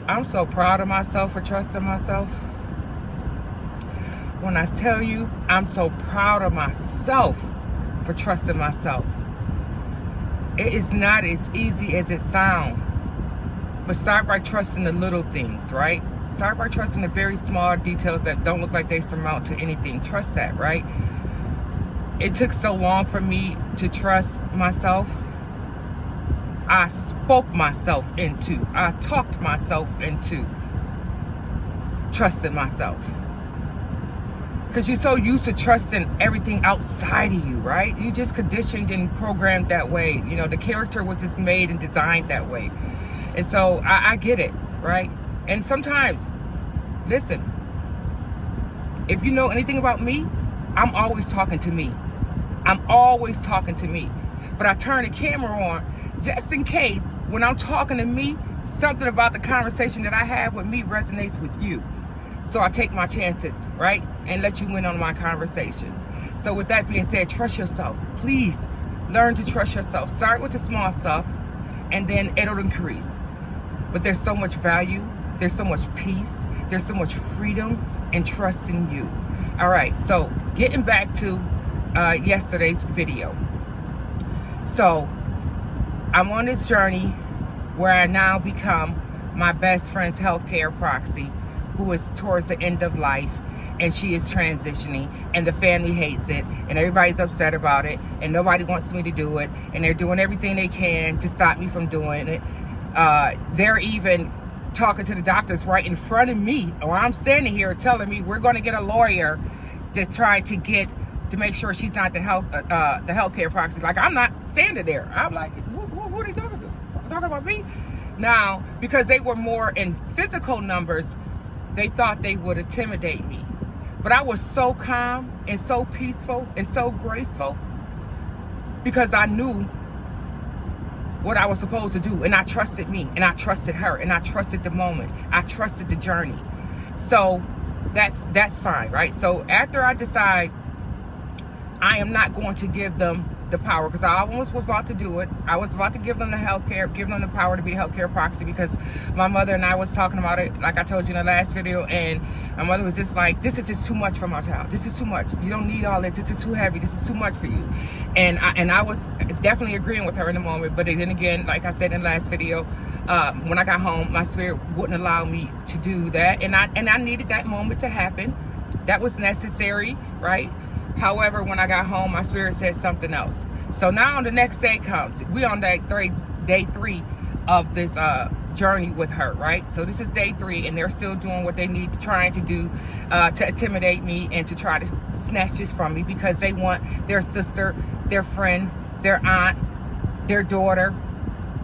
I'm so proud of myself for trusting myself. When I tell you, I'm so proud of myself for trusting myself. It is not as easy as it sounds. But start by trusting the little things, right? Start by trusting the very small details that don't look like they surmount to anything. Trust that, right? It took so long for me to trust myself. I spoke myself into, I talked myself into trusting myself. Because you're so used to trusting everything outside of you, right? You just conditioned and programmed that way. You know, the character was just made and designed that way. And so I get it, right? And sometimes, listen, if you know anything about me, I'm always talking to me. I'm always talking to me. But I turn the camera on just in case when I'm talking to me, something about the conversation that I have with me resonates with you. So I take my chances, right? And let you in on my conversations. So with that being said, trust yourself. Please learn to trust yourself. Start with the small stuff and then it'll increase. But there's so much value. There's so much peace. There's so much freedom and trust in you. All right, so getting back to yesterday's video. So I'm on this journey where I now become my best friend's healthcare proxy, who is towards the end of life, and she is transitioning, and the family hates it, and everybody's upset about it, and nobody wants me to do it, and they're doing everything they can to stop me from doing it. They're even talking to the doctors right in front of me, or I'm standing here telling me we're going to get a lawyer to try to make sure she's not the healthcare proxy. Like, I'm not standing there. I'm like, who are they talking to? Talking about me? Now, because they were more in physical numbers, they thought they would intimidate me. But I was so calm and so peaceful and so graceful because I knew what I was supposed to do, and I trusted me, and I trusted her, and I trusted the moment. I trusted the journey. So that's fine, right? So after I decide I am not going to give them the power, because I almost was about to do it. I was about to give them the healthcare, give them the power to be a healthcare proxy, because my mother and I was talking about it, like I told you in the last video, and my mother was just like, this is just too much for my child. This is too much. You don't need all this. This is too heavy. This is too much for you. And I was definitely agreeing with her in the moment, but then again, like I said in the last video, when I got home, my spirit wouldn't allow me to do that, and I needed that moment to happen. That was necessary, right? However, when I got home, my spirit said something else. So now the next day comes. We on day three of this journey with her, right? So this is day 3, and they're still doing what they need, trying to do to intimidate me and to try to snatch this from me, because they want their sister, their friend, their aunt, their daughter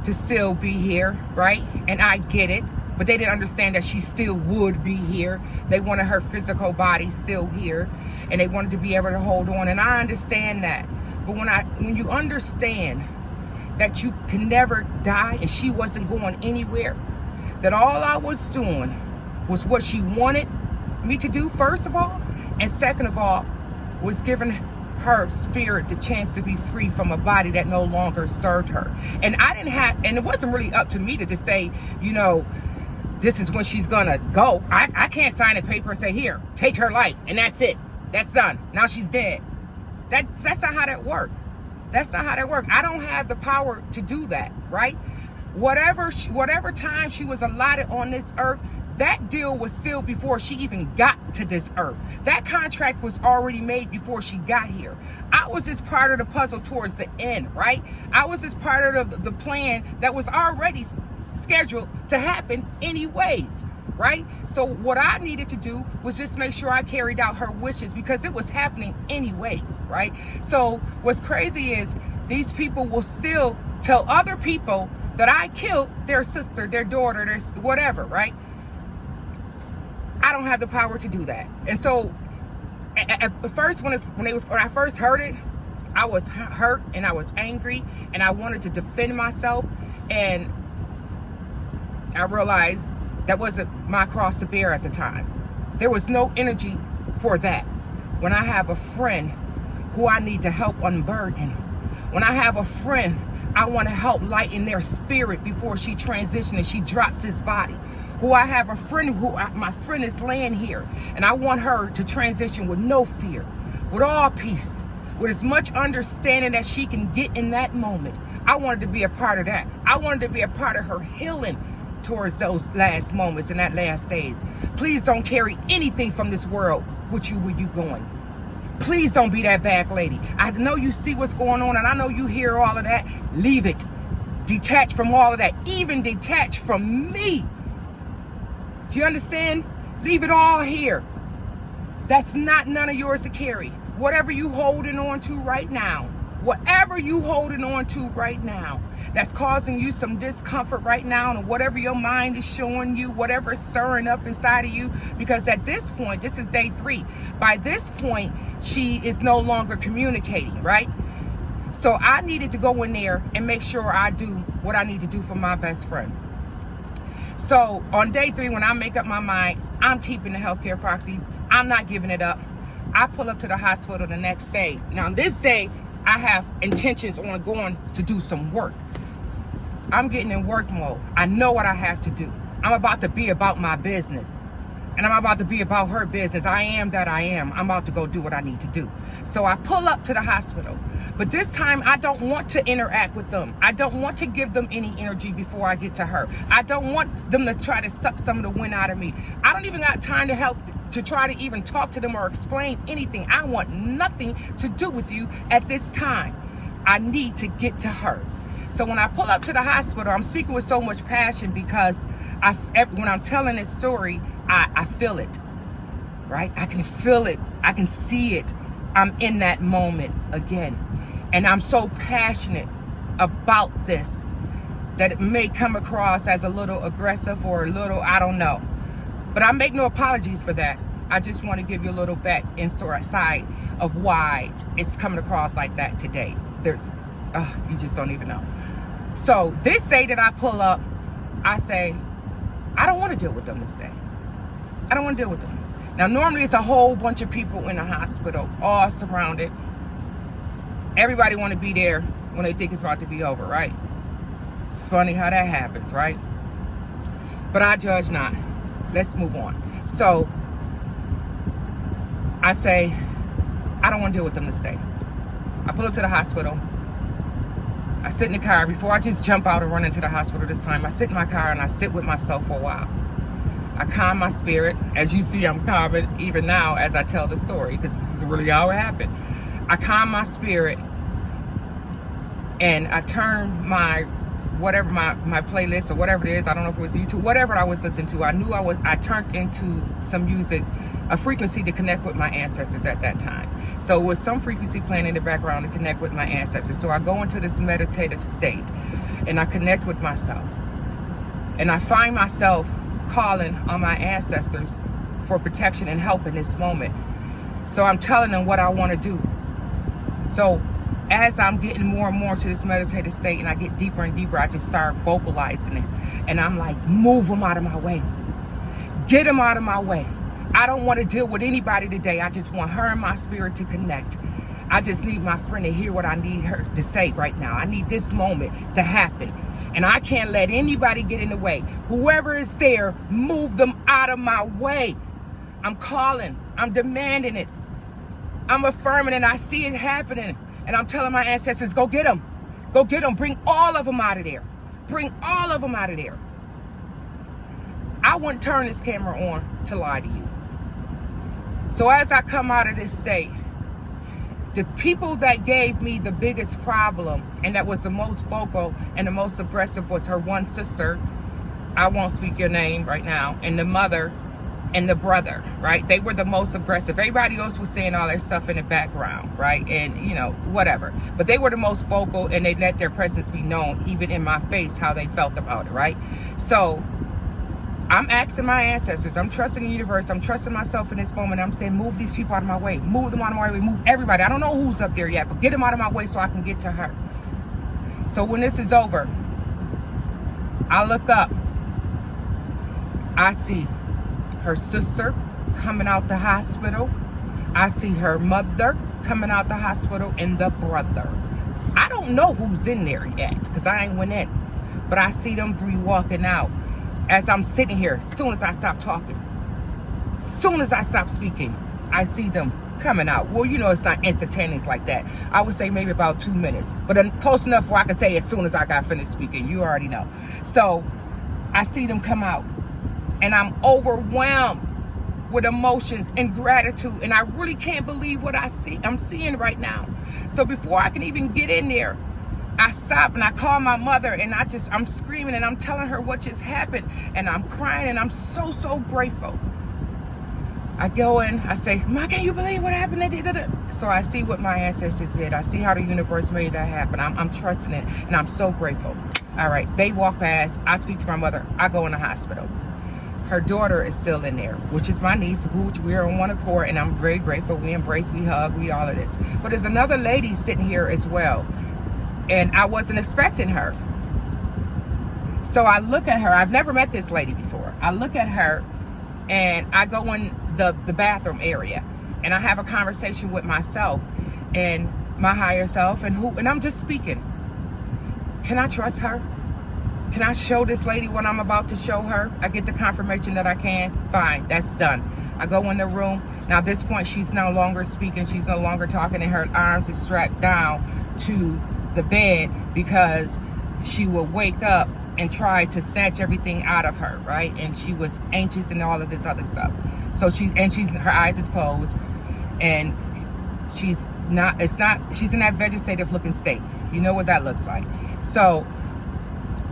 to still be here, right? And I get it. But they didn't understand that she still would be here. They wanted her physical body still here, and they wanted to be able to hold on. And I understand that. But when you understand that you can never die, and she wasn't going anywhere, that all I was doing was what she wanted me to do, first of all, and second of all, was giving her spirit the chance to be free from a body that no longer served her. And and it wasn't really up to me to just say, you know, this is when she's gonna go. I can't sign a paper and say, here, take her life, and that's it. That's done. Now she's dead. That's not how that works. That's not how that works. I don't have the power to do that, right? Whatever time she was allotted on this earth, that deal was sealed before she even got to this earth. That contract was already made before she got here. I was just part of the puzzle towards the end, right? I was just part of the plan that was already scheduled to happen anyways, right? So what I needed to do was just make sure I carried out her wishes, because it was happening anyways, right? So what's crazy is these people will still tell other people that I killed their sister, their daughter, their whatever, right? I don't have the power to do that. And so at first, when I first heard it, I was hurt and I was angry and I wanted to defend myself, and I realized that wasn't my cross to bear at the time. There was no energy for that. When I have a friend who I need to help unburden, when I have a friend I want to help lighten their spirit before she transitions and she drops this body, who I have a friend my friend is laying here, and I want her to transition with no fear, with all peace, with as much understanding that she can get in that moment. I wanted to be a part of that. I wanted to be a part of her healing towards those last moments and that last days. Please don't carry anything from this world with you where you going. Please don't be that bad lady. I know you see what's going on, and I know you hear all of that. Leave it. Detach from all of that. Even detach from me. Do you understand? Leave it all here. That's not none of yours to carry. Whatever you holding on to right now, whatever you holding on to right now, that's causing you some discomfort right now, and whatever your mind is showing you, whatever is stirring up inside of you, because at this point, this is day 3. By this point, she is no longer communicating, right? So I needed to go in there and make sure I do what I need to do for my best friend. So on day 3, when I make up my mind, I'm keeping the healthcare proxy. I'm not giving it up. I pull up to the hospital the next day. Now this day, I have intentions on going to do some work. I'm getting in work mode. I know what I have to do. I'm about to be about my business. And I'm about to be about her business. I am that I am. I'm about to go do what I need to do. So I pull up to the hospital. But this time, I don't want to interact with them. I don't want to give them any energy before I get to her. I don't want them to try to suck some of the wind out of me. I don't even got time to help to try to even talk to them or explain anything. I want nothing to do with you at this time. I need to get to her. So when I pull up to the hospital, I'm speaking with so much passion because when I'm telling this story, I feel it, right? I can feel it. I can see it. I'm in that moment again. And I'm so passionate about this that it may come across as a little aggressive or a little, I don't know. But I make no apologies for that. I just want to give you a little back in story side of why it's coming across like that today. You just don't even know. So this day that I pull up, I say, I don't want to deal with them this day. I don't want to deal with them. Now, normally it's a whole bunch of people in the hospital, all surrounded. Everybody want to be there when they think it's about to be over, right? It's funny how that happens, right? But I judge not. Let's move on. So I say, I don't want to deal with them this day. I pull up to the hospital. I sit in the car. Before I just jump out and run into the hospital this time, I sit in my car and I sit with myself for a while. I calm my spirit. As you see, I'm calming even now as I tell the story, because this is really how it happened. I calm my spirit and I turn my whatever my playlist or whatever it is, I don't know if it was YouTube, whatever I was listening to, I turned into some music, a frequency to connect with my ancestors at that time. So it was some frequency playing in the background to connect with my ancestors. So I go into this meditative state and I connect with myself. And I find myself calling on my ancestors for protection and help in this moment. So I'm telling them what I want to do. So as I'm getting more and more to this meditative state and I get deeper and deeper, I just start vocalizing it. And I'm like, move them out of my way. Get them out of my way. I don't want to deal with anybody today. I just want her and my spirit to connect. I just need my friend to hear what I need her to say right now. I need this moment to happen. And I can't let anybody get in the way. Whoever is there, move them out of my way. I'm calling. I'm demanding it. I'm affirming, and I see it happening. And I'm telling my ancestors, go get them. Go get them. Bring all of them out of there. Bring all of them out of there. I wouldn't turn this camera on to lie to you. So as I come out of this state, the people that gave me the biggest problem and that was the most vocal and the most aggressive was her one sister. I won't speak your name right now. And the mother and the brother, right? They were the most aggressive. Everybody else was saying all their stuff in the background, right? And, you know, whatever. But they were the most vocal and they let their presence be known, even in my face, how they felt about it, right? So I'm asking my ancestors, I'm trusting the universe, I'm trusting myself in this moment. I'm saying, move these people out of my way. Move them out of my way. Move everybody. I don't know who's up there yet, but get them out of my way so I can get to her. So when this is over, I look up. I see her sister coming out the hospital. I see her mother coming out the hospital and the brother. I don't know who's in there yet because I ain't went in. But I see them three walking out. as I'm sitting here, as soon as I stop talking, as soon as I stop speaking, I see them coming out. Well, you know, it's not instantaneous like that. I would say maybe about 2 minutes, but close enough where I can say as soon as I got finished speaking. You already know. So I see them come out, and I'm overwhelmed with emotions and gratitude, and I really can't believe what I'm seeing right now. So before I can even get in there, I stop and I call my mother, and I'm screaming, and I'm telling her what just happened, and I'm crying, and I'm so grateful. I go in, I say, Ma, can you believe what happened? So I see what my ancestors did. I see how the universe made that happen. I'm trusting it, and I'm so grateful. All right, they walk past, I speak to my mother, I go in the hospital. Her daughter is still in there, which is my niece, which we are on one accord, and I'm very grateful. We embrace, we hug, we all of this. But there's another lady sitting here as well, and I wasn't expecting her. So I look at her. I've never met this lady before. I look at her, and I go in the bathroom area, and I have a conversation with myself and my higher self, and I'm just speaking. Can I trust her? Can I show this lady what I'm about to show her? I get the confirmation that I can. Fine, that's done. I go in the room. Now at this point, she's no longer speaking. She's no longer talking, and her arms are strapped down to the bed because she will wake up and try to snatch everything out of her, right? And she was anxious and all of this other stuff. So her eyes is closed, and she's in that vegetative looking state. You know what that looks like. So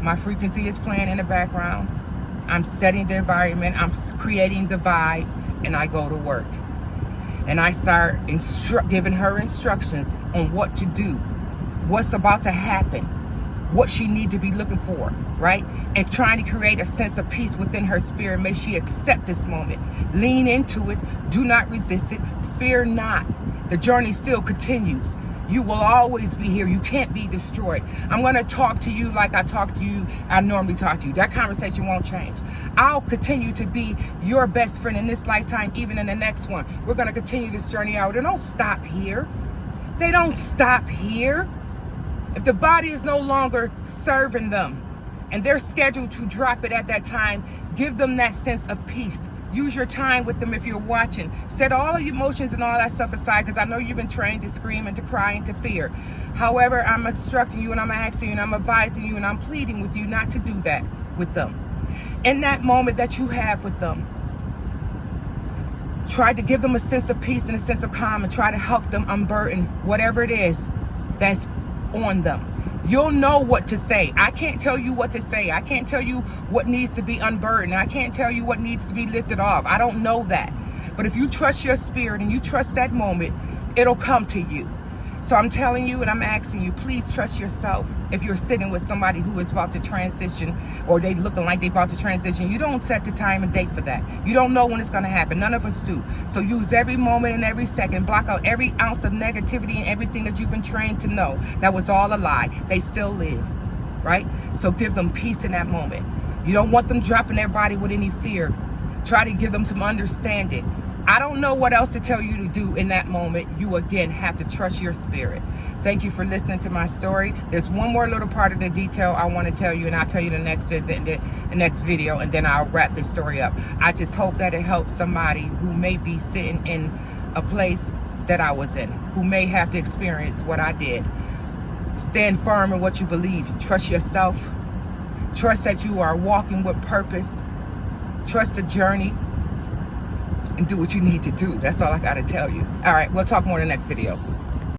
my frequency is playing in the background. I'm setting the environment. I'm creating the vibe, and I go to work. And I start giving her instructions on what to do, what's about to happen, what she needs to be looking for, right? And trying to create a sense of peace within her spirit. May she accept this moment. Lean into it. Do not resist it. Fear not. The journey still continues. You will always be here. You can't be destroyed. I'm going to talk to you like I talk to you. I normally talk to you. That conversation won't change. I'll continue to be your best friend in this lifetime, even in the next one. We're going to continue this journey out. They don't stop here. They don't stop here. If the body is no longer serving them and they're scheduled to drop it at that time, give them that sense of peace. Use your time with them if you're watching. Set all of your emotions and all that stuff aside, because I know you've been trained to scream and to cry and to fear. However, I'm instructing you, and I'm asking you, and I'm advising you, and I'm pleading with you not to do that with them. In that moment that you have with them, try to give them a sense of peace and a sense of calm, and try to help them unburden whatever it is that's on them. You'll know what to say. I can't tell you what to say. I can't tell you what needs to be unburdened. I can't tell you what needs to be lifted off. I don't know that. But if you trust your spirit and you trust that moment, it'll come to you. So I'm telling you, and I'm asking you, please trust yourself. If you're sitting with somebody who is about to transition, or they looking like they about to transition, you don't set the time and date for that. You don't know when it's going to happen. None of us do. So use every moment and every second. Block out every ounce of negativity and everything that you've been trained to know. That was all a lie. They still live, right? So give them peace in that moment. You don't want them dropping their body with any fear. Try to give them some understanding. I don't know what else to tell you to do in that moment. You, again, have to trust your spirit. Thank you for listening to my story. There's one more little part of the detail I want to tell you, and I'll tell you the next visit and the next video, and then I'll wrap this story up. I just hope that it helps somebody who may be sitting in a place that I was in, who may have to experience what I did. Stand firm in what you believe. Trust yourself. Trust that you are walking with purpose. Trust the journey. And do what you need to do. That's all I got to tell you. All right, we'll talk more in the next video.